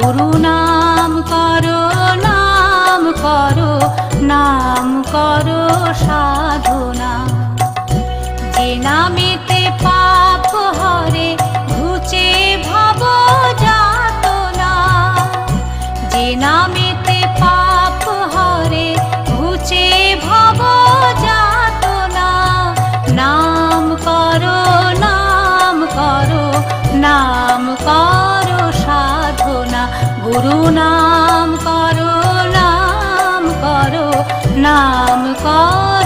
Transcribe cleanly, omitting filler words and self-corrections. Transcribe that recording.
গুরু নাম করো, নাম করো, নাম করো সাধনা। যে নামেতে পাপ হরে ঘুচে ভব যাতনা, যে নামেতে পাপ হরে ঘুচে ভব যাতনা। নাম করো, নাম করো, নাম করো সাধনা। গুরু নাম করো, নাম করো, নাম করো